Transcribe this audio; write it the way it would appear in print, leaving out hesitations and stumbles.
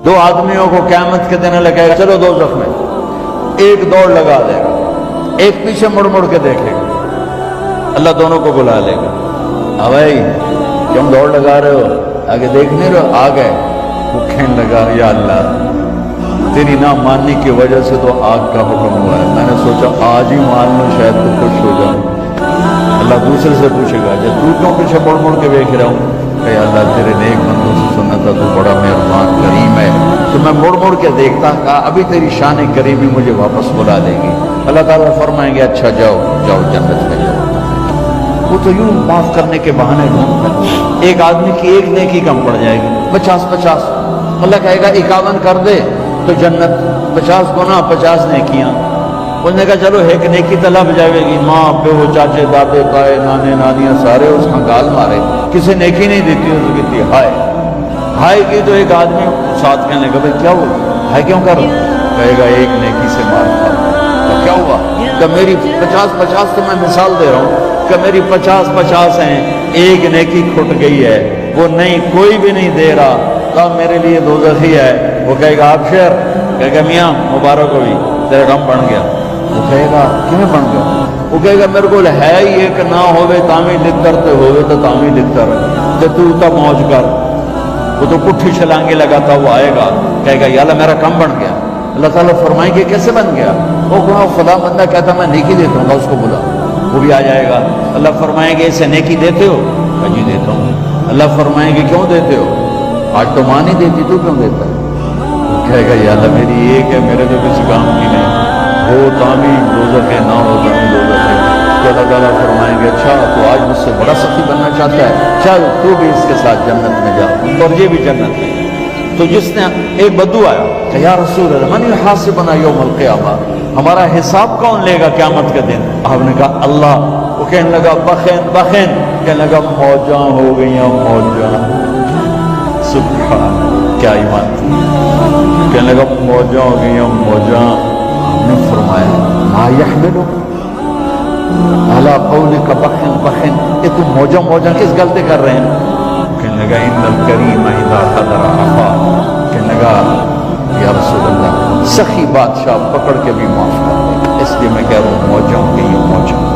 دو آدمیوں کو قیامت کے دن لگے گا چلو دوزخ میں، ایک دوڑ لگا دے گا، ایک پیچھے مڑ مڑ کے دیکھے گا، اللہ دونوں کو بلا لے گا، بھائی کیوں دوڑ لگا رہے ہو، آگے دیکھ نہیں رہو، آ گئے، وہ کہنے لگا یا اللہ تیری نہ ماننے کی وجہ سے تو آگ کا حکم ہوا ہے، میں نے سوچا آج ہی مان لوں شاید تو خوش ہو جاؤں۔ اللہ دوسرے سے پوچھے گا کہ تو کیوں پیچھے مڑ مڑ کے دیکھ رہا ہوں، کہ اللہ تیرے نیک بندوں سے سنا تھا تو بڑا مہربان کریم ہے، تو میں مڑ مڑ کے دیکھتا، کہا ابھی تیری شان کریمی مجھے واپس بلا دے گی۔ اللہ تعالیٰ فرمائیں گے اچھا جاؤ جاؤ جنت میں جاؤ۔ وہ تو یوں معاف کرنے کے بہانے ڈھونڈتا ہے، ایک آدمی کی ایک نیکی کم پڑ جائے گی، 50 اللہ کہے گا 51 کر دے تو جنت، 50 گنا 50 نیکیاں۔ اس نے کہا چلو ایک نیکی تو لب جائے گی، ماں پیو چاچے دادے تائے نانے نانیاں سارے اس کا گال مارے، کسی نیکی نہیں دیتی، اس کو کہتی ہائے ہائے کی، تو ایک آدمی ساتھ کہنے لگا بھائی کیا ہوا، ہائے کیوں کر رہا، کہے گا ایک نیکی سے مار کھا، تو کیا ہوا، کہ میری 50 تو میں مثال دے رہا ہوں کہ میری 50 ہیں، ایک نیکی کھٹ گئی ہے، وہ نہیں کوئی بھی نہیں دے رہا، تو میرے لیے دوزخ ہی ہے۔ وہ کہے گا آپ شیر، کہے گا میاں مبارک ہوئی تیرا کام بن گیا۔ وہ کہے گا کیوں بن گیا، وہ کہے گا میرے کو ہے ہی ایک نہ ہوئے تامی لکھتر تے ہوئے تو تامی لکھتر تے تو تا موج کر، وہ تو پٹھی چھلانگے لگاتا وہ آئے گا، کہے گا یا اللہ میرا کام بن گیا۔ اللہ تعالیٰ فرمائیں گے کیسے بن گیا، وہ کہا خدا بندہ کہتا میں نیکی دیتا ہوں، اس کو بلا، وہ بھی آ جائے گا۔ اللہ فرمائیں گے اسے نیکی دیتے ہو، کہ جی دیتا ہوں۔ اللہ فرمائیں گے کیوں دیتے ہو، آج تو ماں نہیں دیتی تو کیوں دیتا ہے، وہ کہے گا یا اللہ میری ایک ہے، میرے تو کسی کام کی نہیں، وہ تامی دوزخ ہے، نہ ہو تامی دوزخ ہے۔ تو اللہ تعالیٰ فرمائیں گے اچھا تو آج مجھ سے بڑا سخی بننا چاہتا ہے، چل تو بھی اس کے ساتھ جنت میں جا، اور یہ بھی جنت میں۔ تو جس نے ایک بدو آیا کہ یا رسول اللہ من یحاسبنا یوم القیامہ، ہمارا حساب کون لے گا قیامت کے دن، آپ نے کہا اللہ۔ وہ کہنے لگا بخین بخین، کہنے لگا موجاں ہو گئیاں موجاں، سبحان کیا ایمان تھی، کہنے لگا موجاں ہو گئیاں موجاں۔ آپ نے فرمایا ما یحملو علی قولک بخین بخین، یہ تم موجاں موجاں کس غلطی کر رہے ہیں، کہنے لگا ان الکریم اذا حضر عفا، کہنے لگا یا رسول اللہ سخی بادشاہ پکڑ کے بھی معاف کر دے، اس لیے میں کہہ رہا ہوں موجاں ہو گئیاں موجاں۔